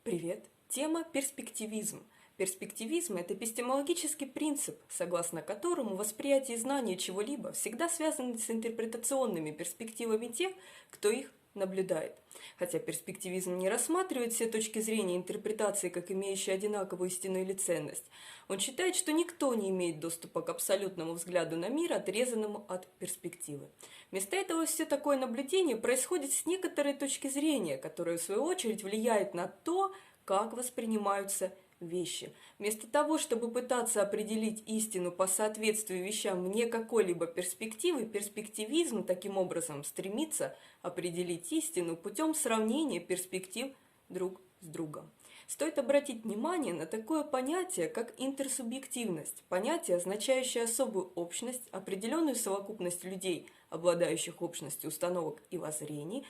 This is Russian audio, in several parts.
Привет! Тема «Перспективизм». Перспективизм – это эпистемологический принцип, согласно которому восприятие и знание чего-либо всегда связаны с интерпретационными перспективами тех, кто их наблюдает. Хотя перспективизм не рассматривает все точки зрения интерпретации как имеющие одинаковую истину или ценность, он считает, что никто не имеет доступа к абсолютному взгляду на мир, отрезанному от перспективы. Вместо этого все такое наблюдение происходит с некоторой точки зрения, которая в свою очередь влияет на то, как воспринимаются вещи. Вместо того, чтобы пытаться определить истину по соответствию вещам вне какой-либо перспективы, перспективизм таким образом стремится определить истину путем сравнения перспектив друг с другом. Стоит обратить внимание на такое понятие, как интерсубъективность, понятие, означающее особую общность, определенную совокупность людей, обладающих общностью установок и воззрений,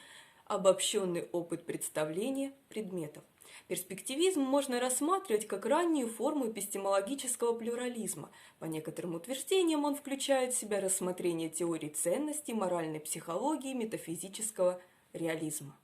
обобщенный опыт представления предметов. Перспективизм можно рассматривать как раннюю форму эпистемологического плюрализма. По некоторым утверждениям он включает в себя рассмотрение теорий ценностей, моральной психологии, метафизического реализма.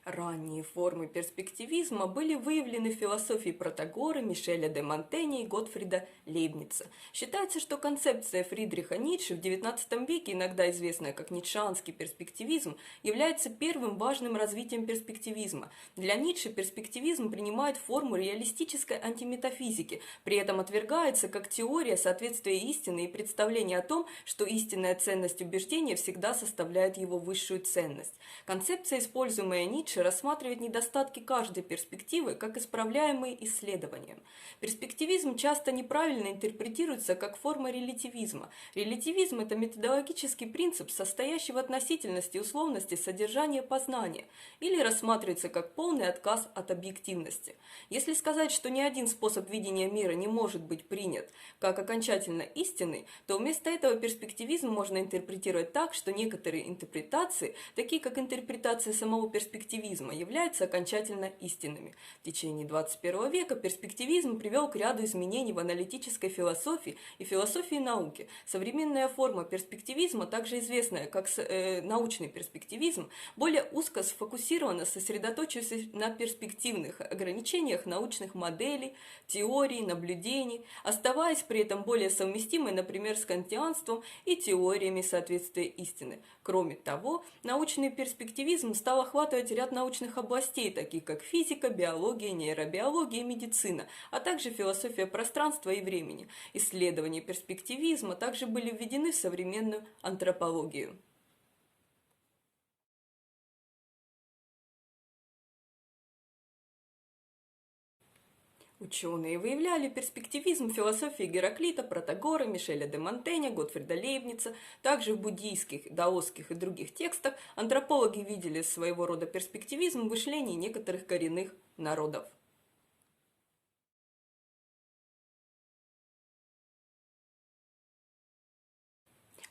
Ранние формы перспективизма были выявлены в философии Протагора, Мишеля де Монтэня и Готфрида Лейбница. Считается, что концепция Фридриха Ницше в XIX веке, иногда известная как ницшеанский перспективизм, является первым важным развитием перспективизма. Для Ницше перспективизм принимает форму реалистической антиметафизики, при этом отвергается как теория соответствия истины и представление о том, что истинная ценность убеждения всегда составляет его высшую ценность. Концепция, используемая Ницше, рассматривает недостатки каждой перспективы как исправляемые исследованием. Перспективизм часто неправильно интерпретируется как форма релятивизма. Релятивизм – это методологический принцип, состоящий в относительности и условности содержания познания, или рассматривается как полный отказ от объективности. Если сказать, что ни один способ видения мира не может быть принят как окончательно истинный, то вместо этого перспективизм можно интерпретировать так, что некоторые интерпретации, такие как интерпретация самого перспективизма, являются окончательно истинными. В течение 21 века перспективизм привел к ряду изменений в аналитической философии и философии науки. Современная форма перспективизма, также известная как научный перспективизм, более узко сфокусирована, сосредоточившись на перспективных ограничениях научных моделей, теорий, наблюдений, оставаясь при этом более совместимой, например, с кантианством и теориями соответствия истины. Кроме того, научный перспективизм стал охватывать ряд научных областей, таких как физика, биология, нейробиология и медицина, а также философия пространства и времени. Исследования перспективизма также были введены в современную антропологию. Ученые выявляли перспективизм в философии Гераклита, Протагора, Мишеля де Монтэня, Готфрида Лейбница. Также в буддийских, даосских и других текстах антропологи видели своего рода перспективизм в мышлении некоторых коренных народов.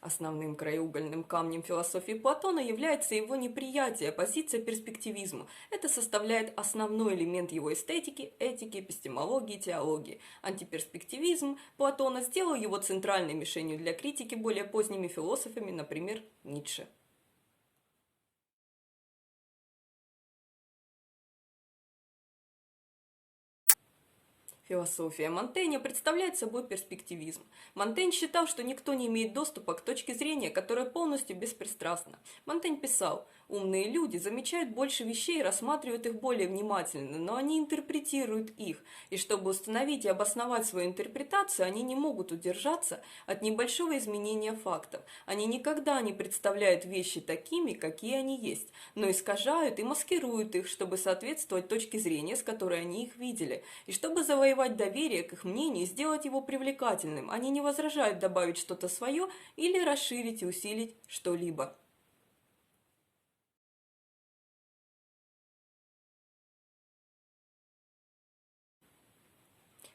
Основным краеугольным камнем философии Платона является его неприятие, позиция перспективизма. Это составляет основной элемент его эстетики, этики, эпистемологии, теологии. Антиперспективизм Платона сделал его центральной мишенью для критики более поздними философами, например, Ницше. Философия Монтэня представляет собой перспективизм. Монтень считал, что никто не имеет доступа к точке зрения, которая полностью беспристрастна. Монтень писал: «Умные люди замечают больше вещей и рассматривают их более внимательно, но они интерпретируют их, и чтобы установить и обосновать свою интерпретацию, они не могут удержаться от небольшого изменения фактов. Они никогда не представляют вещи такими, какие они есть, но искажают и маскируют их, чтобы соответствовать точке зрения, с которой они их видели, и чтобы завоевать доверие к их мнению и сделать его привлекательным. Они не возражают добавить что-то свое или расширить и усилить что-либо».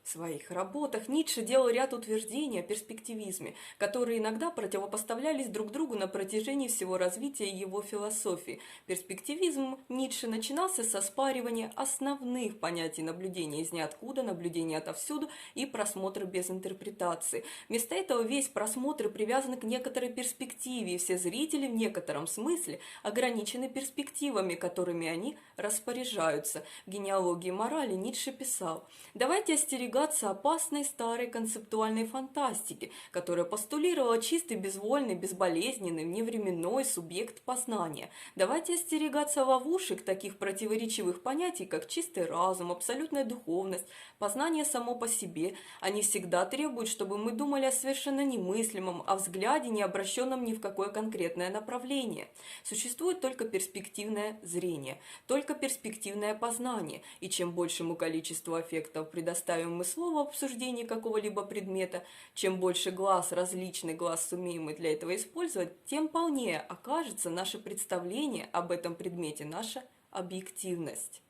В В своих работах Ницше делал ряд утверждений о перспективизме, которые иногда противопоставлялись друг другу на протяжении всего развития его философии. Перспективизм Ницше начинался с оспаривания основных понятий наблюдения из ниоткуда, наблюдения отовсюду и просмотра без интерпретации. Вместо этого весь просмотр привязан к некоторой перспективе, и все зрители в некотором смысле ограничены перспективами, которыми они распоряжаются. В «Генеалогии морали» Ницше писал: «Давайте остерегаться опасной старой концептуальной фантастики, которая постулировала чистый, безвольный, безболезненный, вневременной субъект познания. Давайте остерегаться ловушек таких противоречивых понятий, как чистый разум, абсолютная духовность, познание само по себе. Они всегда требуют, чтобы мы думали о совершенно немыслимом, о взгляде, не обращенном ни в какое конкретное направление. Существует только перспективное зрение, только перспективное познание, и чем большему количеству аффектов предоставим мы слово в обсуждении какого-либо предмета, чем больше различных глаз сумеем мы для этого использовать, тем полнее окажется наше представление об этом предмете, наша объективность».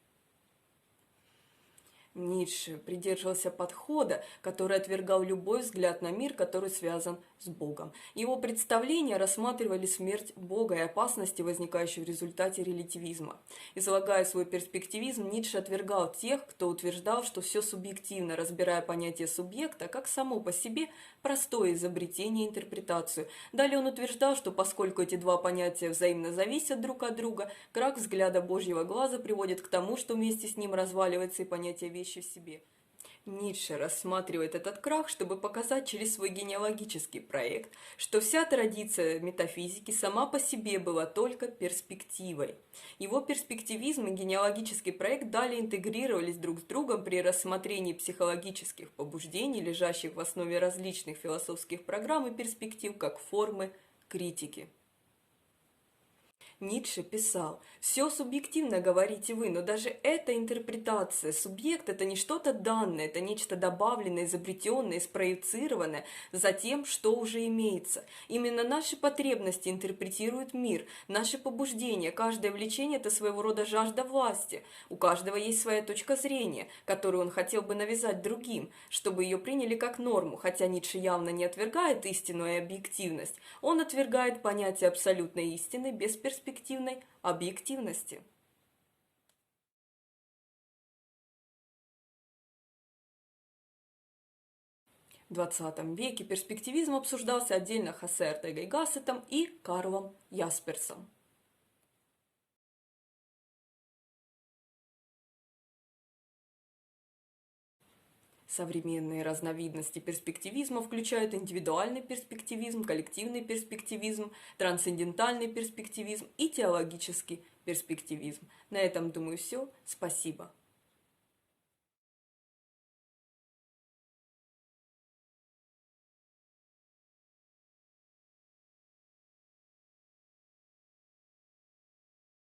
Ницше придерживался подхода, который отвергал любой взгляд на мир, который связан с Богом. Его представления рассматривали смерть Бога и опасности, возникающие в результате релятивизма. Излагая свой перспективизм, Ницше отвергал тех, кто утверждал, что все субъективно, разбирая понятие субъекта как само по себе простое изобретение и интерпретацию. Далее он утверждал, что поскольку эти два понятия взаимно зависят друг от друга, крах взгляда Божьего глаза приводит к тому, что вместе с ним разваливается и понятие вещи в себе. Ницше рассматривает этот крах, чтобы показать через свой генеалогический проект, что вся традиция метафизики сама по себе была только перспективой. Его перспективизм и генеалогический проект далее интегрировались друг с другом при рассмотрении психологических побуждений, лежащих в основе различных философских программ и перспектив, как формы критики. Ницше писал: «Все субъективно, говорите вы, но даже эта интерпретация. Субъект – это не что-то данное, это нечто добавленное, изобретенное, спроецированное за тем, что уже имеется. Именно наши потребности интерпретируют мир, наши побуждения, каждое влечение – это своего рода жажда власти. У каждого есть своя точка зрения, которую он хотел бы навязать другим, чтобы ее приняли как норму, хотя Ницше явно не отвергает истину и объективность. Он отвергает понятие абсолютной истины без перспективной объективности». В XX веке перспективизм обсуждался отдельно Хосе Ортегой Гассетом и Карлом Ясперсом. Современные разновидности перспективизма включают индивидуальный перспективизм, коллективный перспективизм, трансцендентальный перспективизм и теологический перспективизм. На этом, думаю, все. Спасибо.